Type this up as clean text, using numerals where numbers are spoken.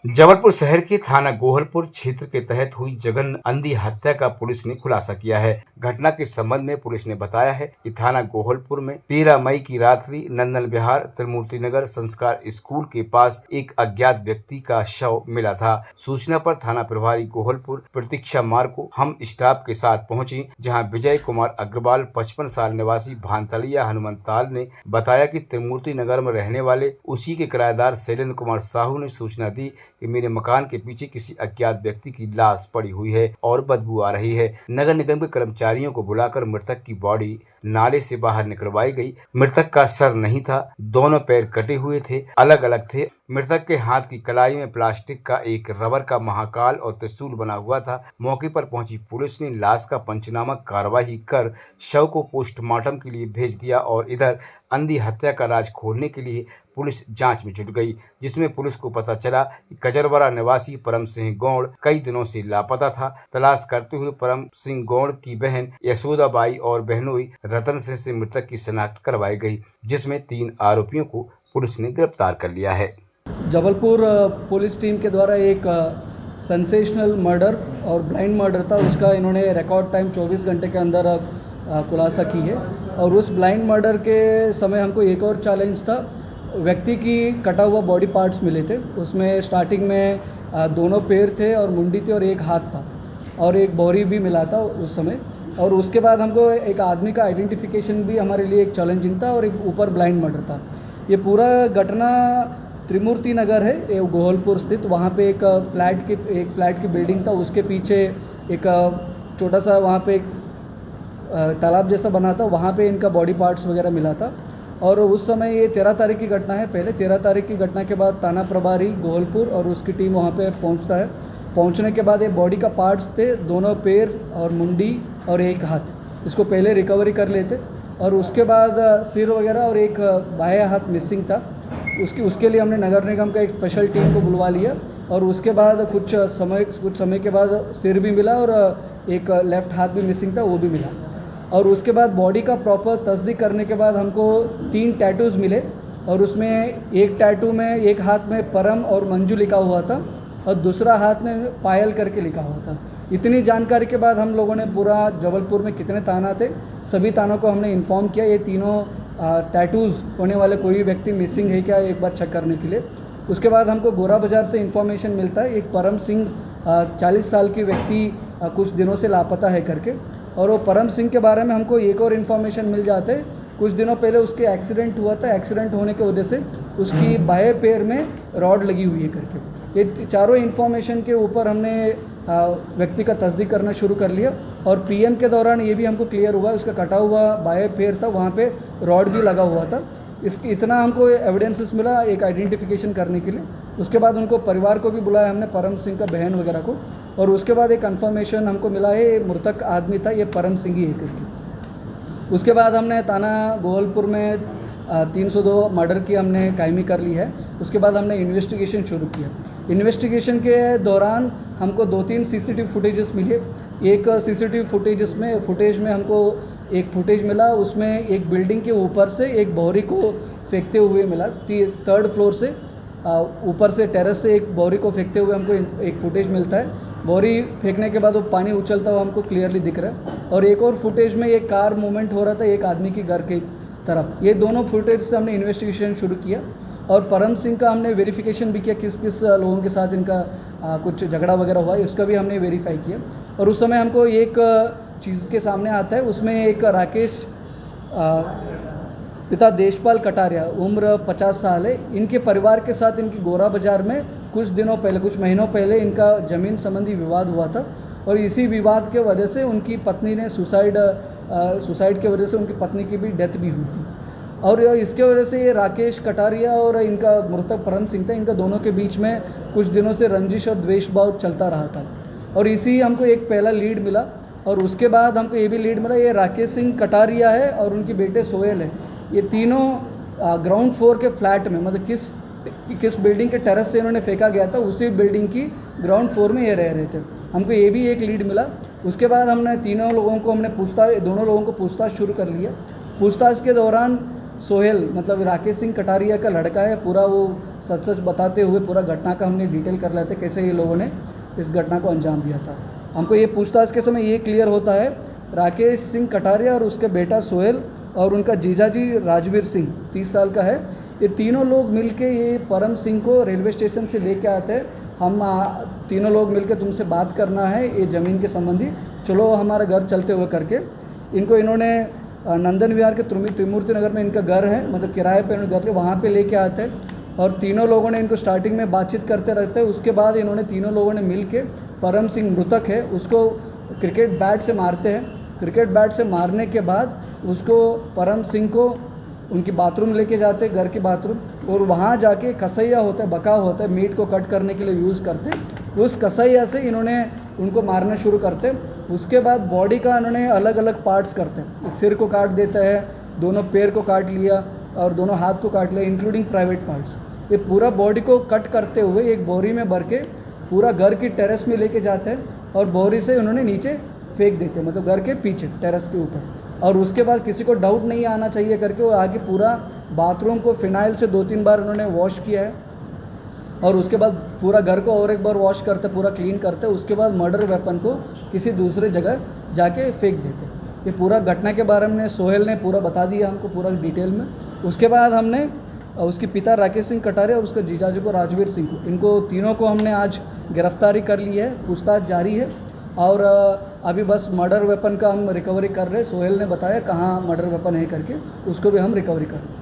जबलपुर शहर के थाना गोहलपुर क्षेत्र के तहत हुई जघन्य अंधी हत्या का पुलिस ने खुलासा किया है। घटना के संबंध में पुलिस ने बताया है कि थाना गोहलपुर में 13 मई की रात्रि नंदन विहार त्रिमूर्ति नगर संस्कार स्कूल के पास एक अज्ञात व्यक्ति का शव मिला था। सूचना पर थाना प्रभारी गोहलपुर प्रतीक्षा मार्को हम स्टाफ के साथ पहुंची, जहां विजय कुमार अग्रवाल 55 साल निवासी भानतलिया हनुमंताल ने बताया कि त्रिमूर्ति नगर में रहने वाले उसी के किराएदार शैलेंद्र कुमार साहू ने सूचना दी कि मेरे मकान के पीछे किसी अज्ञात व्यक्ति की लाश पड़ी हुई है और बदबू आ रही है। नगर निगम के कर्मचारियों को बुलाकर मृतक की बॉडी नाले से बाहर निकलवाई गई। मृतक का सर नहीं था, दोनों पैर कटे हुए थे, अलग अलग थे। मृतक के हाथ की कलाई में प्लास्टिक का एक रबर का महाकाल और त्रिशूल बना हुआ था। मौके पर पहुंची पुलिस ने लाश का पंचनामा कार्रवाई कर शव को पोस्टमार्टम के लिए भेज दिया और इधर अंधी हत्या का राज खोलने के लिए पुलिस जांच में जुट गई, जिसमें पुलिस को पता चला कि कजरवाड़ा निवासी परम सिंह गौड़ कई दिनों से लापता था। तलाश करते हुए परम सिंह गौड़ की बहन यशोदाबाई और बहनोई रतन सिंह से मृतक की शिनाख्त करवाई गई, जिसमें 3 आरोपियों को पुलिस ने गिरफ्तार कर लिया है। जबलपुर पुलिस टीम के द्वारा एक सेंसेशनल मर्डर और ब्लाइंड मर्डर था, उसका इन्होंने रिकॉर्ड टाइम 24 घंटे के अंदर खुलासा की है। और उस ब्लाइंड मर्डर के समय हमको एक और चैलेंज था। व्यक्ति की कटा हुआ बॉडी पार्ट्स मिले थे, उसमें स्टार्टिंग में दोनों पैर थे और मुंडी थी और एक हाथ था और एक बोरी भी मिला था उस समय। और उसके बाद हमको एक आदमी का आइडेंटिफिकेशन भी हमारे लिए एक चैलेंजिंग था और एक ऊपर ब्लाइंड मर्डर था। ये पूरा घटना त्रिमूर्ति नगर है, ये गोहलपुर स्थित। वहाँ पे एक फ्लैट की बिल्डिंग था, उसके पीछे एक छोटा सा वहाँ पे एक तालाब जैसा बना था, वहाँ पे इनका बॉडी पार्ट्स वगैरह मिला था। और उस समय ये 13 तारीख की घटना है। पहले 13 तारीख की घटना के बाद थाना प्रभारी गोहलपुर और उसकी टीम वहाँ पे पहुँचता है। पहुँचने के बाद ये बॉडी का पार्ट्स थे, दोनों पैर और मुंडी और एक हाथ, इसको पहले रिकवरी कर लेते। और उसके बाद सिर वगैरह और एक बायां हाथ मिसिंग था, उसके लिए हमने नगर निगम का एक स्पेशल टीम को बुलवा लिया। और उसके बाद कुछ समय के बाद सिर भी मिला और एक लेफ़्ट हाथ भी मिसिंग था, वो भी मिला। और उसके बाद बॉडी का प्रॉपर तस्दीक करने के बाद हमको 3 टैटूज़ मिले और उसमें एक टैटू में एक हाथ में परम और मंजू लिखा हुआ था और दूसरा हाथ में पायल करके लिखा हुआ था। इतनी जानकारी के बाद हम लोगों ने पूरा जबलपुर में कितने थाना थे, सभी थानों को हमने इन्फॉर्म किया ये तीनों टैटूज़ होने वाले कोई व्यक्ति मिसिंग है क्या, एक बार चेक करने के लिए। उसके बाद हमको गोरा बाज़ार से इन्फॉर्मेशन मिलता है एक परम सिंह 40 साल की व्यक्ति कुछ दिनों से लापता है करके। और वो परम सिंह के बारे में हमको एक और इन्फॉर्मेशन मिल जाते है, कुछ दिनों पहले उसके एक्सीडेंट हुआ था, एक्सीडेंट होने की वजह से उसकी बाएं पैर में रॉड लगी हुई है करके। ये चारों इन्फॉर्मेशन के ऊपर हमने व्यक्ति का तस्दीक करना शुरू कर लिया। और पीएम के दौरान ये भी हमको क्लियर हुआ उसका कटा हुआ बाएं पैर था, वहाँ पे रॉड भी लगा हुआ था। इसकी इतना हमको एविडेंसेस मिला एक आइडेंटिफिकेशन करने के लिए। उसके बाद उनको परिवार को भी बुलाया हमने, परम सिंह का बहन वगैरह को। और उसके बाद एक कंफर्मेशन हमको मिला है मृतक आदमी था ये परम सिंह ही है करके। उसके बाद हमने थाना गोहलपुर में 302 मर्डर की हमने कायमी कर ली है। उसके बाद हमने इन्वेस्टिगेशन शुरू किया। इन्वेस्टिगेशन के दौरान हमको 2-3 सीसीटीवी फुटेजेस मिले। एक सीसीटीवी फुटेज में हमको एक फुटेज मिला, उसमें एक बिल्डिंग के ऊपर से एक बोरी को फेंकते हुए मिला। 3rd फ्लोर से ऊपर से टेरेस से एक बोरी को फेंकते हुए हमको एक फुटेज मिलता है। बोरी फेंकने के बाद वो पानी उछलता हुआ हमको क्लियरली दिख रहा है। और एक और फुटेज में एक कार मूवमेंट हो रहा था एक आदमी की घर की तरफ। ये दोनों फुटेज से हमने इन्वेस्टिगेशन शुरू किया। और परम सिंह का हमने वेरिफिकेशन भी किया किस किस लोगों के साथ इनका कुछ झगड़ा वगैरह हुआ है, उसका भी हमने वेरीफाई किया। और उस समय हमको एक चीज़ के सामने आता है, उसमें एक राकेश पिता देशपाल कटारिया उम्र 50 साल है, इनके परिवार के साथ इनकी गोरा बाज़ार में कुछ महीनों पहले इनका ज़मीन संबंधी विवाद हुआ था। और इसी विवाद के वजह से उनकी पत्नी ने सुसाइड के वजह से उनकी पत्नी की भी डेथ भी हुई थी। और इसके वजह से ये राकेश कटारिया और इनका मृतक परम सिंह था, इनका दोनों के बीच में कुछ दिनों से रंजिश और द्वेष भाव चलता रहा था। और इसी हमको एक पहला लीड मिला। और उसके बाद हमको ये भी लीड मिला ये राकेश सिंह कटारिया है और उनके बेटे सोहेल है, ये तीनों ग्राउंड फ्लोर के फ्लैट में, मतलब किस बिल्डिंग के टेरेस से इन्होंने फेंका गया था उसी बिल्डिंग की ग्राउंड फ्लोर में ये रह रहे थे। हमको ये भी एक लीड मिला। उसके बाद हमने दोनों लोगों को पूछताछ शुरू कर लिया। पूछताछ के दौरान सोहेल मतलब राकेश सिंह कटारिया का लड़का है, पूरा वो सच सच बताते हुए पूरा घटना का हमने डिटेल कर लेते कैसे ये लोगों ने इस घटना को अंजाम दिया था। हमको ये पूछताछ के समय ये क्लियर होता है, राकेश सिंह कटारिया और उसके बेटा सोहेल और उनका जीजाजी राजवीर सिंह 30 साल का है, ये तीनों लोग मिलके ये परम सिंह को रेलवे स्टेशन से लेके आते हैं। हम तीनों लोग मिलके तुमसे बात करना है ये ज़मीन के संबंधी, चलो हमारे घर चलते हुए करके इन्होंने नंदन विहार के त्रिमूर्ति नगर में इनका घर है, मतलब किराए पे घर के वहाँ पे लेके आते हैं और तीनों लोगों ने इनको स्टार्टिंग में बातचीत करते रहते हैं। उसके बाद इन्होंने तीनों लोगों ने मिल के परम सिंह मृतक है उसको क्रिकेट बैट से मारते हैं। क्रिकेट बैट से मारने के बाद उसको परम सिंह को उनकी बाथरूम लेके जाते हैं, घर की बाथरूम, और वहाँ जाके कसैया होता है, बकाव होता है, मीट को कट करने के लिए यूज़ करते हैं। उस कसैया से इन्होंने उनको मारना शुरू करते हैं। उसके बाद बॉडी का इन्होंने अलग अलग पार्ट्स करते हैं, सिर को काट देता है, दोनों पैर को काट लिया और दोनों हाथ को काट लिया, इंक्लूडिंग प्राइवेट पार्ट्स। ये पूरा बॉडी को कट करते हुए एक बोरी में भर के पूरा घर की टेरेस में लेके जाते हैं और बोरी से उन्होंने नीचे फेंक देते हैं, मतलब घर के पीछे टेरेस के ऊपर। और उसके बाद किसी को डाउट नहीं आना चाहिए करके वो आगे पूरा बाथरूम को फिनाइल से 2-3 बार उन्होंने वॉश किया है और उसके बाद पूरा घर को और एक बार वॉश करते, पूरा क्लीन करते, उसके बाद मर्डर वेपन को किसी दूसरे जगह जाके फेंक देते। ये पूरा घटना के बारे में सोहेल ने पूरा बता दिया हमको पूरा डिटेल में। उसके बाद हमने उसके पिता राकेश सिंह कटारिया और उसके जीजाजी को राजवीर सिंह को, इनको तीनों को हमने आज गिरफ्तारी कर ली है, पूछताछ जारी है और अभी बस मर्डर वेपन का हम रिकवरी कर रहे हैं। सोहेल ने बताया कहाँ मर्डर वेपन है करके, उसको भी हम रिकवरी कर रहे हैं।